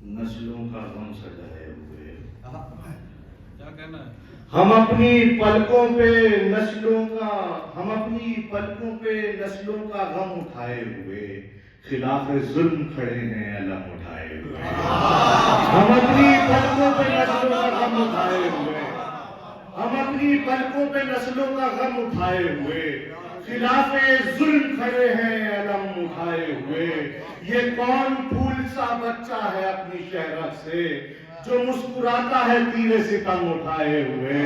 نسلوں کا غم سجائے ہوئے، کیا کہنا ہے؟ ہم اپنی پلکوں پہ نسلوں کا غم اٹھائے ہوئے، خلاف ظلم کھڑے ہیں علم اٹھائے ہوئے۔ ہم اپنی پلکوں پہ نسلوں کا غم اٹھائے ہوئے، خلاف ظلم کھڑے ہیں علم اٹھائے ہوئے۔ یہ کون پھول سا بچہ ہے اپنی شہرت سے جو مسکراتا ہے تیرے ستم اٹھائے ہوئے؟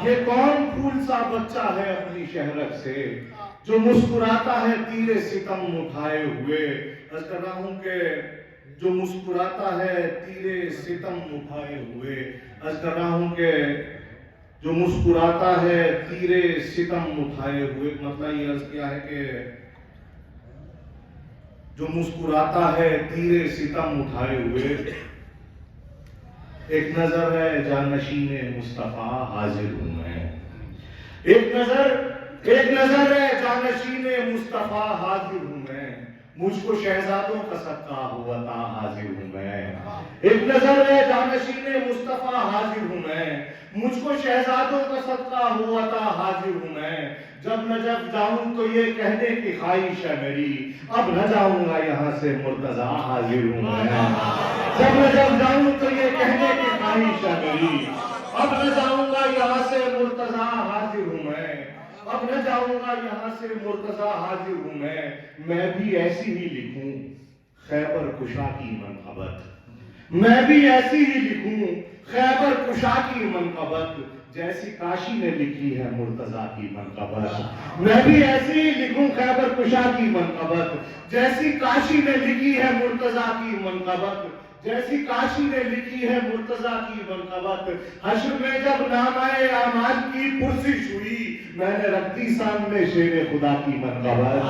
یہ کون پھول سا بچہ ہے اپنی شہرت سے جو مسکراتا ہے تیرے ستم اٹھائے ہوئے؟ عرض کر رہا ہوں کہ جو مسکراتا ہے تیرے ستم اٹھائے ہوئے، عرض کر رہا ہوں کہ جو مسکراتا ہے تیرے ستم اٹھائے ہوئے، مطلب یہ عرض کیا ہے کہ جو مسکراتا ہے تیرے ستم اٹھائے ہوئے۔ ایک نظر ہے جانشین مصطفیٰ حاضر ہوں میں، ایک نظر ہے جانشین مصطفیٰ حاضر ہوں میں، مجھ کو شہزادوں کا صدقہ ہوا تھا حاضر ہوں میں۔ ایک نظر ہے جانشین مصطفیٰ حاضر ہوں میں، مجھ کو شہزادوں کا صدقہ ہوا تھا حاضر ہوں میں۔ جب نجف جاؤں تو یہ کہنے کی خواہش ہے میری، اب نہ جاؤں گا یہاں سے مرتضیٰ حاضر ہوں میں۔ جب نجف جاؤں تو یہ کہنے کی خواہش ہے میری، اب نہ جاؤں گا یہاں سے مرتضیٰ حاضر ہوں میں، اب نہ جاؤں گا یہاں سے مرتضیٰ حاضر ہوں میں بھی ایسی ہی لکھوں خیبر کشا کی منقبت، میں بھی ایسی ہی لکھوں خیبر کشا کی منقبت، جیسی کاشی نے لکھی ہے مرتضیٰ کی منقبت۔ میں بھی ایسی ہی لکھوں خیبر کشا کی منقبت، جیسی کاشی نے لکھی ہے مرتضیٰ کی منقبت، جیسی کاشی نے لکھی ہے مرتضیٰ کی منقبت۔ حشر میں جب نامہ اعمال کی پرسش ہوئی، میں نے رکھ دی سامنے شیر خدا کی منقبت۔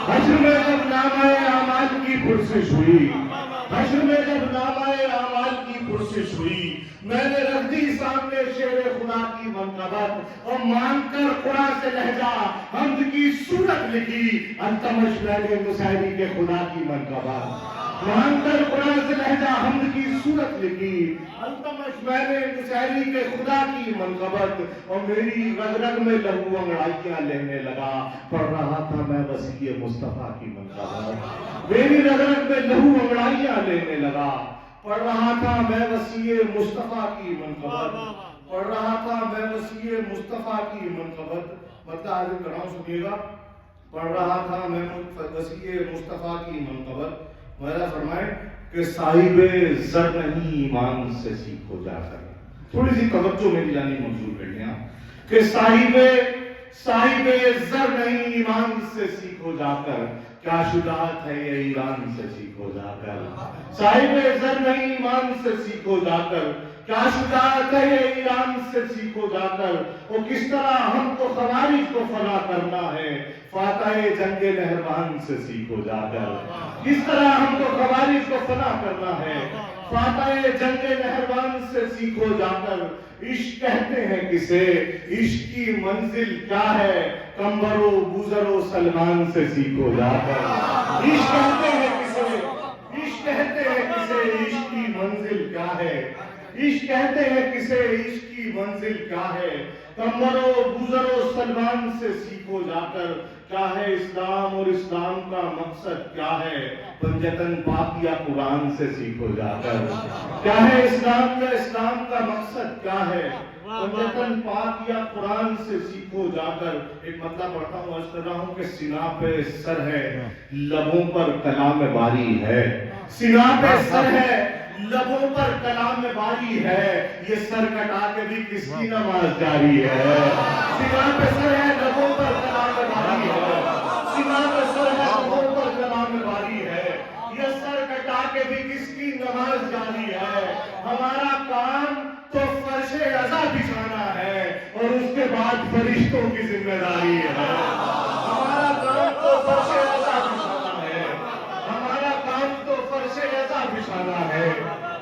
حشر میں جب نامہ اعمال کی پرسش ہوئی، حشر میں جب نامہ اعمال کی پرسش ہوئی، میں نے رکھ دی سامنے شیر خدا کی منقبت، اور مان کر قرآن سے لہجہ حمد کی صورت لکھی التمش میں نے مسائلی کے خدا کی منقبت۔ مان کر قرآن سے لہجہ حمد کی صورت لکھی التمش میں نے مسائلی کے خدا کی منقبت، اور میری رگ رگ میں لہو انگڑائیاں لینے لگا، پڑھ رہا تھا میں وسیع مصطفیٰ کی منقبت۔ میری رگ رگ میں لہو انگڑائیاں لینے لگا، پڑھ رہا تھا میں وسیع مصطفیٰ کی منقبت، پڑھ رہا تھا میں وسیع مصطفیٰ کی منقبت۔ مطلب عارض کر رہا ہوں سنیے گا، پڑھ رہا تھا میں وسیع مصطفیٰ کی منقبت۔ میرا فرمائے کہ صاحب زر نہیں ایمان سے سیکھو جا کر، تھوڑی سی توجہ میری جانی منظور کر لیا، کہ صاحب زر نہیں ایمان سے سیکھو جا کر، کیا شجاعت ہے یہ ایران سے سیکھو جا کر۔ صاحب زر نہیں ایمان سے سیکھو جا کر، کیا شجاعت ہے یہ ایران سے سیکھو جا کر، وہ کس طرح ہم کو خوارج کو فنا کرنا ہے فاتح جنگ نہروان سے سیکھو جا کر، کس طرح ہم کو خوارج کو فنا کرنا ہے فاتح جنگ نہروان سے سیکھو جا کر۔ عشق کہتے ہیں کسے، عشق کی منزل کیا ہے، کمبر و بوزر و سلمان سے سیکھو جا کر۔ عشق کہتے ہیں کسے، عشق کہتے ہیں کسے، عشق کی منزل کیا ہے، عشق کہتے ہیں کسے، عشق کی منزل کیا ہے، کمبر و بوزر و سلمان سے سیکھو جا کر۔ کیا ہے اسلام اور اسلام کا مقصد کیا ہے، پنجتن پاک یا قرآن سے سیکھو جا کر۔ کیا ہے اسلام یا اسلام کا مقصد کیا ہے، پنجتن پاک یا قرآن سے سیکھو جا کر۔ ایک مطلب پڑھتا ہوں، عرض کر رہا ہوں کہ سنا پہ سر ہے لبوں پر کلام باری ہے، سنا پہ سر ہے لبوں پر کلام باری ہے، یہ سر کٹا کے بھی کس کی نماز جاری ہے۔ سنا پہ سر ہے لبوں پر کلام باری ہے، سنا پہ سر ہے لبوں پر کلام باری ہے، یہ سر کٹا کے بھی کس کی نماز جاری ہے۔ ہمارا کام تو فرش عزا بچھانا ہے اور اس کے بعد فرشتوں کی ذمہ داری ہے۔ ہمارا کام تو فرش عزا بچھانا ہے، ہمارا کام تو فرش عزا بچھانا ہے،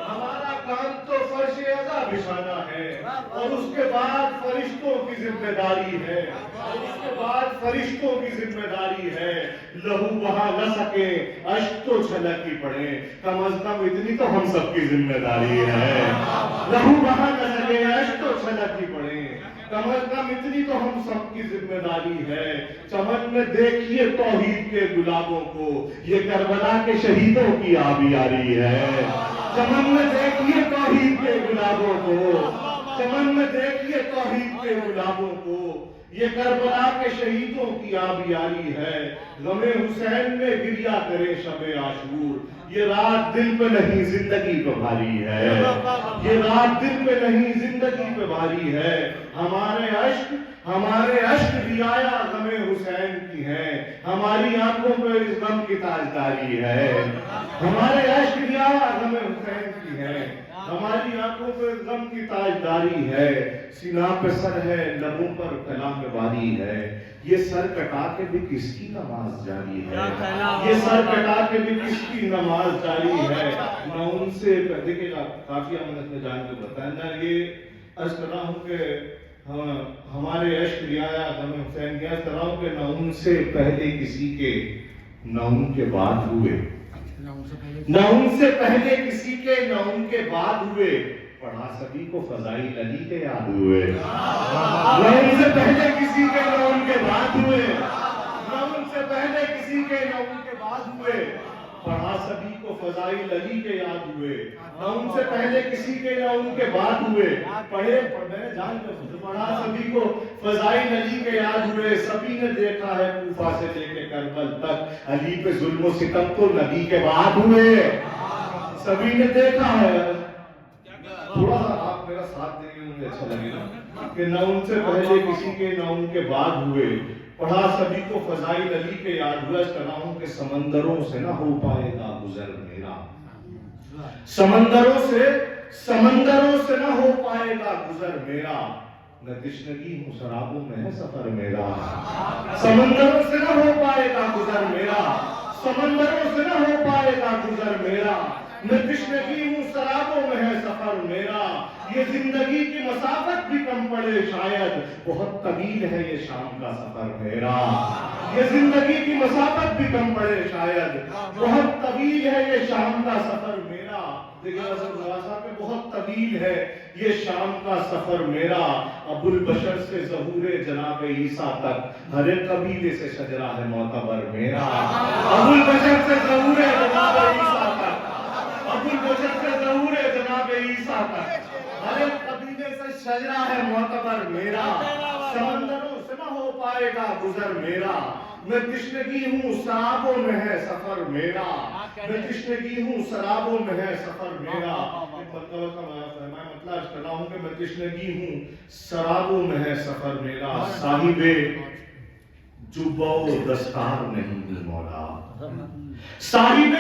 ہمارا کام تو فرش عزا کا بچھانا ہے، اور اس کے بعد فرشتوں کی ذمہ داری ہے، اور اس کے بعد فرشتوں کی ذمہ داری ہے۔ لہو بہا نہ سکے، اشک تو چھلک ہی پڑے، کم از کم اتنی تو ہم سب کی ذمہ داری ہے۔ لہو بہا نہ سکے، اشک تو چھلک ہی پڑے، کم از کم اتنی تو ہم سب کی ذمہ داری ہے۔ چمن میں دیکھیے توحید کے گلابوں کو، یہ کربلا کے شہیدوں کی آبیاری ہے۔ چمن میں دیکھیے توحید کے گلابوں کو، چمن میں دیکھیے توحید کے گلابوں کو، یہ کربلا کے شہیدوں کی آبیاری ہے۔ غم حسین میں گریا کرے شب عاشور، یہ رات دل پہ نہیں زندگی پہ بھاری ہے، یہ رات دل پہ نہیں زندگی پہ بھاری ہے۔ ہمارے اشک رعایا غم حسین کی ہے، ہماری آنکھوں پہ اس غم کی تاجداری ہے۔ ہمارے اشک رعایا غم حسین کی ہے، ہماری آنکھوں پہ غم کی تاجداری ہے۔ سینہ پہ سر ہے، لبوں پر کلام باری ہے، یہ سر کٹا کے بھی کس کی نماز جاری ہے، یہ سر کٹا کے بھی کس کی نماز جاری ہے۔ نہ ان سے دیکھیں گا کافی امانت میں جان کے بتایا نا، یہ عرض کر رہا ہوں کہ ہمارے عشق رعایا غم حسین کی، عرض کر رہا ہوں کہ نہ ان سے پہلے کسی کے، نہ ان کے بعد ہوئے، نہ ان سے پہلے کسی کے، نہ ان کے بعد ہوئے، پڑھا سبھی کو فضائل علی کے یاد ہوئے۔ نہ ان سے پہلے کسی کے، نہ ان کے بعد ہوئے، نہ ان سے پہلے کسی کے، نہ ان کے بعد ہوئے، پڑھا سبھی کو فضائل علی کے یاد ہوئے۔ نہ ان سے پہلے کسی کے، نہ ان کے بعد ہوئے، میں نے جان کر پڑھا سبھی کو فضائل علی کے یاد ہوئے۔ سبھی نے دیکھا ہے کوفہ سے لے کے کربل تک، علی پہ ظلم و ستم تو نبی کے بعد ہوئے، سبھی نے دیکھا ہے۔ تھوڑا سا آپ میرا ساتھ دیں گے مجھے اچھا لگے گا کہ نہ ان سے پہلے کسی کے، نہ ان کے بعد ہوئے، پڑھا سبھی کو فضائل علی کے یاد ہوئے۔ اس کا نام کہ سمندروں سے نہ ہو پائے گا گزر میرا، سمندروں سے نہ ہو پائے گا گزر میرا، میں تشنگی ہوں سرابوں میں ہے سفر میرا۔ سمندروں سے نہ ہو پائے گا گزر میرا، سمندروں سے نہ ہو پائے گا گزر میرا، میں تشنگی ہوں سرابوں میں ہے سفر میرا۔ یہ زندگی کی مسافت بھی کم پڑے شاید، بہت طویل ہے یہ شام کا سفر میرا۔ یہ زندگی کی مسافت بھی کم پڑے شاید، بہت طویل ہے یہ شام کا سفر میرا۔ دیکھیں صاحب کہ بہت طویل ہے یہ شام کا سفر میرا۔ ابو البشر سے ظہور جناب عیسیٰ تک، ہر ایک قبیلے سے شجرہ ہے معتبر میرا۔ ابو البشر سے ظہور جناب عیسیٰ تک، ابو البشر سے ظہور جناب عیسیٰ تک، ہر ایک قبیلے سے شجرہ ہے معتبر میرا۔ سمندروں سے نہ ہو پائے گا گزر میرا، میں تشنگی ہوں سرابوں میں ہے سفر میرا، میں تشنگی ہوں سرابوں میں ہے سفر میرا۔ مطلب اس کر رہا ہوں کہ میں تشنگی ہوں سرابوں میں ہے سفر میرا، صاحب جبہ و دستار نہیں ہوں مولا، صاحب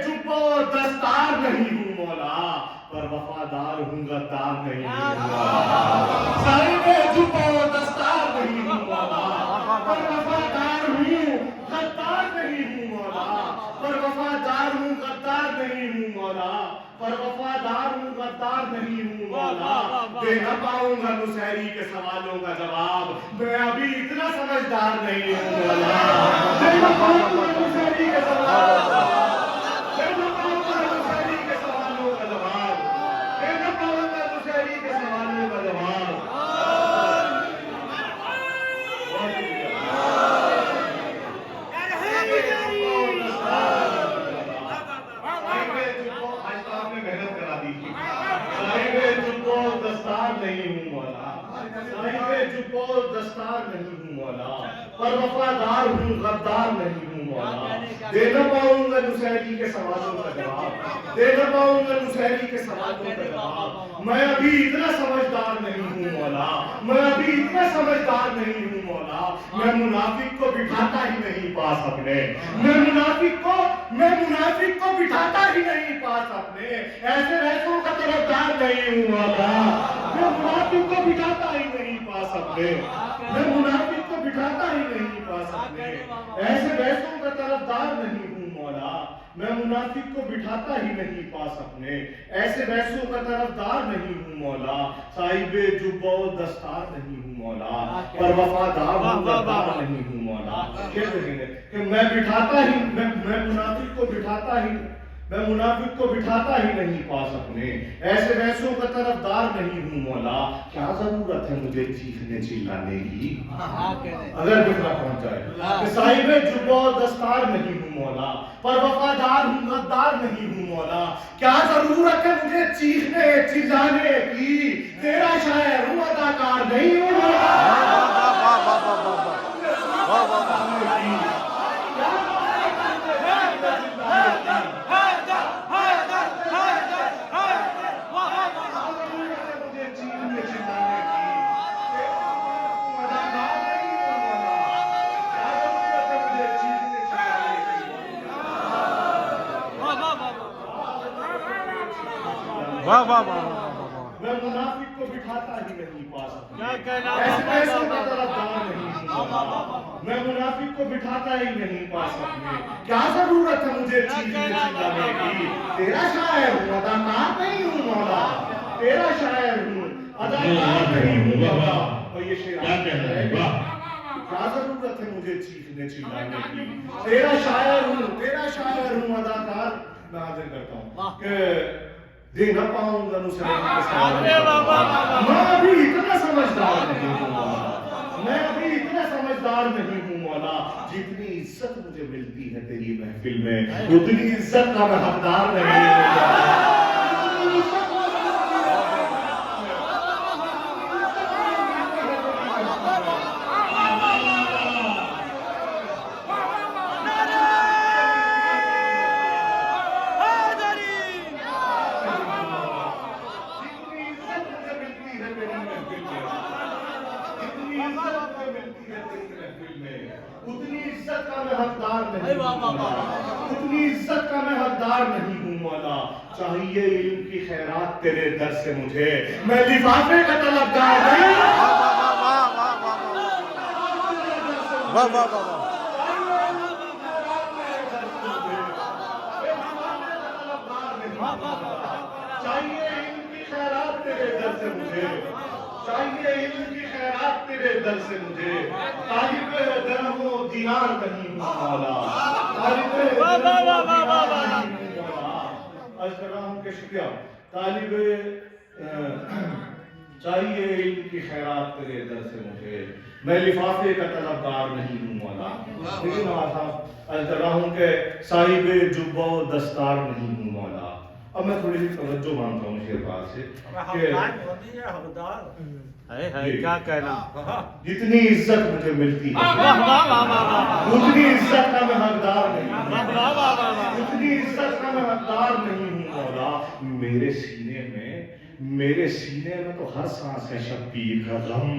جبہ و دستار نہیں ہوں مولا، پر وفادار ہوں غدار نہیں ہوں مولا۔ صاحب جبہ و دستار نہیں ہوں مولا، پر وفادار ہوں غدار نہیں ہوں مولا، پر وفادار ہوں غدار نہیں ہوں مولا، پر وفادار ہوں غدار نہیں ہوں مولا۔ دے نہ پاؤں گا نصیری کے سوالوں کا جواب، میں ابھی اتنا سمجھدار نہیں ہوں مولا۔ دے نہ پاؤں گا نصیری کے سوالوں کا جواب، دے نہ پاؤں گا نصیری کے سوالوں کا جواب، دے نہ پاؤں گا نصیری کے سوالوں کا جواب۔ نہیں ہوں مولا، صاحب جبہ و دستار نہیں ہوں مولا، پر وفادار ہوں غدار نہیں ہوں مولا۔ دے نہ پاؤں گا نصیری کے سوالوں کا جواب، دے نہ پاؤں گا نصیری کے سوالوں کا جواب، میں ابھی اتنا سمجھدار نہیں ہوں مولا، میں ابھی اتنا سمجھدار نہیں ہوں مولا۔ میں منافق کو بٹھاتا ہی نہیں پاس اپنے، میں منافق کو بٹھاتا ہی نہیں پاس اپنے، ایسے رہتوں کا طرفدار نہیں ہوں مولا۔ میں منافق کو بٹھاتا ہی نہیں پا سکتے، میں منافق کو بٹھاتا ہی نہیں پا سکتے، ایسے بحثوں کا طرفدار نہیں ہوں مولا۔ مولا میں منافق کو بٹھاتا ہی نہیں پاس اپنے ایسے ویسوں کا طرفدار نہیں ہوں مولا صاحب جبہ و دستار نہیں ہوں مولا پر وفادار ہوں غدار نہیں ہوں مولا کہ میں منافق کو بٹھاتا ہی نہیں پاس اپنے ایسے ویسوں کا طرفدار نہیں ہوں مولا کیا ضرورت ہے مجھے چیخنے چلانے کی اگر بکھرا پہنچ جائے کہ صاحب جبہ و دستار نہیں ہوں مولا پر وفادار ہوں غدار نہیں ہوں مولا کیا ضرورت ہے مجھے چیخنے چلانے کی تیرا شاعر ہوں اداکار نہیں ہوں واہ واہ واہ میں منافق کو بٹھاتا ہی نہیں پاس ایسے ویسوں کا طرفدار نہیں ہوں میں منافق کو بٹھاتا ہی نہیں پاس اپنے کیا ضرورت ہے مجھے چیخنے چلانے کی تیرا شاعر ہوں اداکار نہیں ہوں مولا تیرا شاعر ہوں اداکار نہیں ہوں مولا اور یہ شعر کیا ضرورت ہے مجھے چیخنے چلانے کی تیرا شاعر ہوں اداکار میں حاضر کرتا ہوں کہ دے نہ پاؤں گا نصرت کے ساتھ میں ابھی اتنا سمجھدار نہیں ہوں مولا میں ابھی اتنا سمجھدار نہیں ہوں مولا جتنی عزت مجھے ملتی ہے تیری محفل میں اتنی عزت کا میں حقدار نہیں ہوں اتنی عزت کا میں حقدار نہیں ہوں مولا چاہیے علم کی خیرات تیرے در سے مجھے میں لفافے کا طلبگار نہیں واہ واہ واہ چاہیے علم کی خیرات تیرے در سے مجھے طالب درہم و دینار نہیں ہوں مولا طالب درہم و دینار نہیں ہوں مولا عرض کر رہا ہوں کہ شکریہ طالب چاہیے علم کی خیرات تیرے در سے مجھے میں لفافے کا طلبگار نہیں ہوں مولا لیکن عرض کر رہا ہوں کہ صاحب جبہ و دستار نہیں ہوں مولا اب میں تھوڑی سی توجہ مانتا ہوں شیر پاس سے کیا کہنا جتنی عزت مجھے ملتی ہے اتنی عزت کا میں حقدار نہیں ہوں اتنی عزت کا میں حقدار نہیں ہوں مولا میرے سینے میں تو ہر سانس ہے شبیر کا غم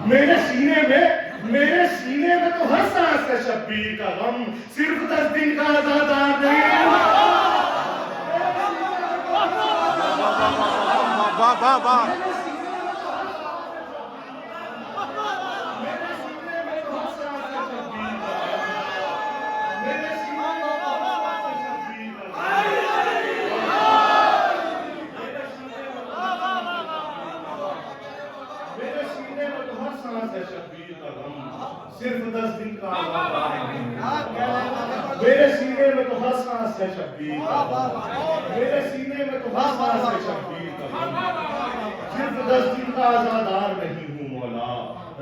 میرے سینے میں تو ہر سانس ہے شبیر کا غم صرف 10 دن کا آزادار نہیں واہ واہ واہ صرف 10 دن کا میرے سینے میں تو ہر سانس ہے شبیر کا میرے سینے میں تو ہر سانس ہے شبیر کا صرف 10 دن کا آزادار نہیں ہوں مولا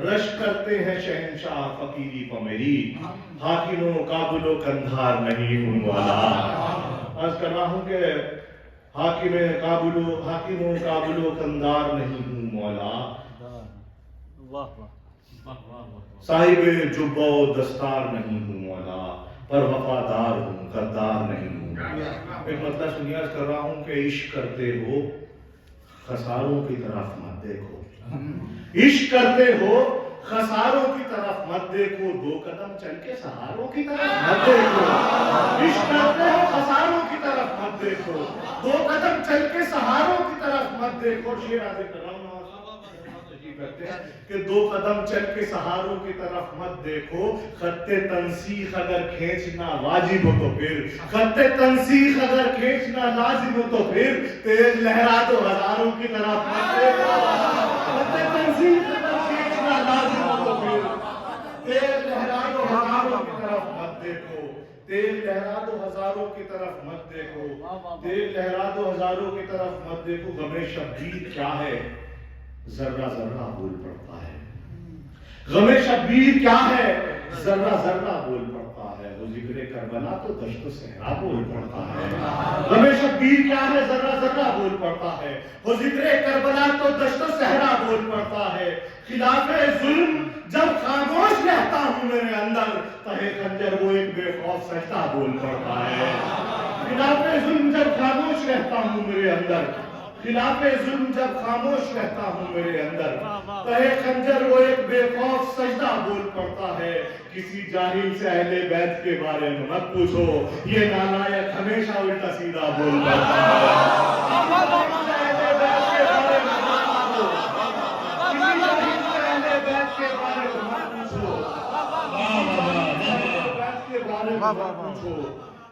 رش کرتے ہیں شہنشاہ فقیری پہ میری حاکم و کابل و کندھار نہیں ہوں مولا عرض کر رہا ہوں کہ حاکم و کابل و کندھار نہیں ہوں مولا صاحب جبہ و دستار نہیں ہوں مولا پر وفادار ہوں غدار نہیں ہوں ایک مطلب سنیے عرض کر رہا ہوں کہ عشق کرتے ہو خساروں کی طرف مت دیکھو عشق کرتے ہو خساروں کی طرف مت دیکھو 2 قدم چل کے سہاروں کی طرف مت دیکھو عشق کرتے ہو خساروں کی طرف مت دیکھو 2 قدم چل کے سہاروں کی طرف مت دیکھو شیر حاضر کر رہا ہوں کرتے ہیں کہ 2 قدم چل کے سہاروں کی طرف مت دیکھو، خط تنسیخ اگر کھینچنا واجب ہو تو پھر، خط تنسیخ اگر کھینچنا لازم ہو تو پھر، تیز لہرا دو ہزاروں کی طرف مت دیکھو، خط تنسیخ اگر کھینچنا لازم ہو تو پھر، تیز لہرا دو ہزاروں کی طرف مت دیکھو، تیز لہرا دو ہزاروں کی طرف مت دیکھو، تیز لہرا دو ہزاروں کی طرف مت دیکھو، غم شبیر کیا ہے ذرہ ذرہ بول پڑتا ہے، غم شبیر کیا ہے ذرہ ذرہ بول پڑتا ہے، وہ ذکر کربلا تو دشت و صحرا بول پڑتا ہے، غم شبیر کیا ہے ذرہ ذرہ بول پڑتا ہے، وہ ذکر کربلا تو دشت و صحرا بول پڑتا ہے، خلاف ظلم جب خاموش رہتا ہوں میرے اندر، تہے خنجر وہ ایک بے خوف سجدہ بول پڑتا ہے، خلاف ظلم جب خاموش رہتا ہوں میرے اندر، خلاف ظلم جب خاموش رہتا ہوں میرے اندر، تہے خنجر وہ ایک بے خوف سجدہ بول پڑتا ہے، کسی جاہل سے اہل بیت کے بارے میں مت پوچھو، یہ نالائق ہمیشہ الٹا سیدھا بول پڑتا ہے،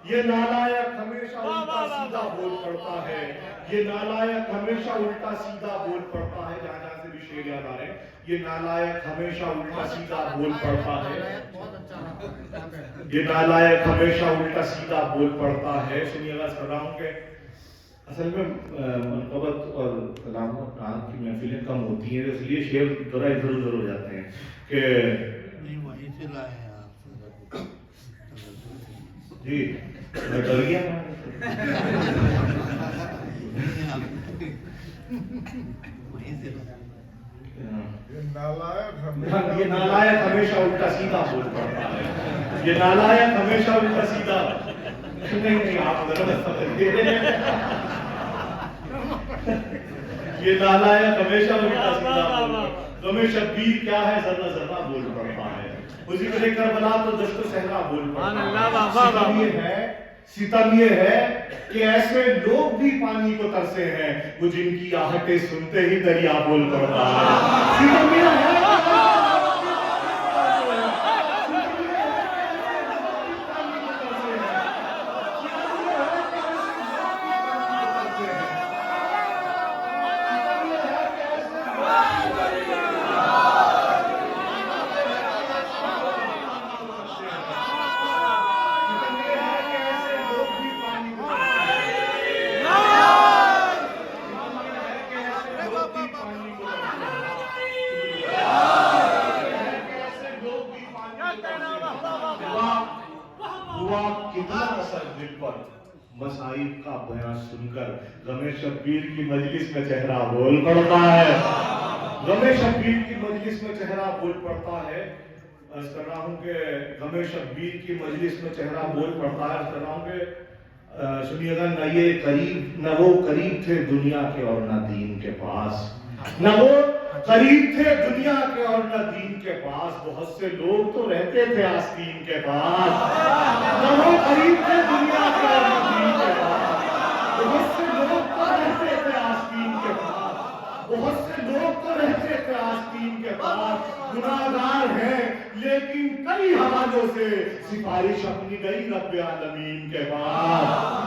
یہ نالائق ہمیشہ الٹا سیدھا بول پڑتا ہے، یہ نالائق ہمیشہ الٹا سیدھا بول پڑتا ہے، جہاں جہاں سے بھی شعر یاد آ رہے ہیں، یہ نالائق ہمیشہ الٹا سیدھا بول پڑتا ہے، یہ نالائق ہمیشہ الٹا سیدھا بول پڑتا ہے۔ سنیے گا کر رہا ہوں کہ اصل میں منقبت اور کلام و قرآن کی محفلیں کم ہوتی ہیں، اس لیے شعر ذرا ادھر ادھر ہو جاتے ہیں کہ جی میں ڈر گیا یہ نالائق ہمیشہ الٹا سیدھا بول پڑتا ہے، یہ نالائق ہمیشہ الٹا سیدھا نہیں آپ یہ نالائق ہمیشہ الٹا سیدھا بول پڑتا ہے، غم شبیر کیا ہے ذرہ ذرہ بول پڑتا ہے، وہ ذکر کربلا تو دشت و صحرا بول پڑتا ہے، ستم یہ ہے کہ ایسے لوگ بھی پانی کو ترسے ہیں، وہ جن کی آہٹیں سنتے ہی دریا بول پڑتا ہے، ستم یہ ہے مصائب کا بیان سن کر غم شبیر کی مجلس میں چہرہ بول پڑتا ہے، غم شبیر کی مجلس میں چہرہ بول پڑتا ہے۔ عرض کر رہا ہوں کہ غم شبیر کی مجلس میں چہرہ بول پڑتا ہے، عرض کر رہا ہوں کہ سنیے گا، نہ یہ قریب، نہ وہ قریب تھے دنیا کے اور نہ دین کے پاس، نہ وہ قریب تھے دنیا کے اور نہ دین کے پاس، بہت سے لوگ تو رہتے تھے آستین کے پاس، نہ وہ قریب تھے دنیا کے اور نہ دین کے پاس، بہت سے لوگ تو رہتے تھے آستین کے پاس، بہت سے لوگ تو رہتے تھے آستین کے پاس، گناہگار ہیں لیکن کئی حوالوں سے سفارش اپنی گئی رب عالمین کے پاس۔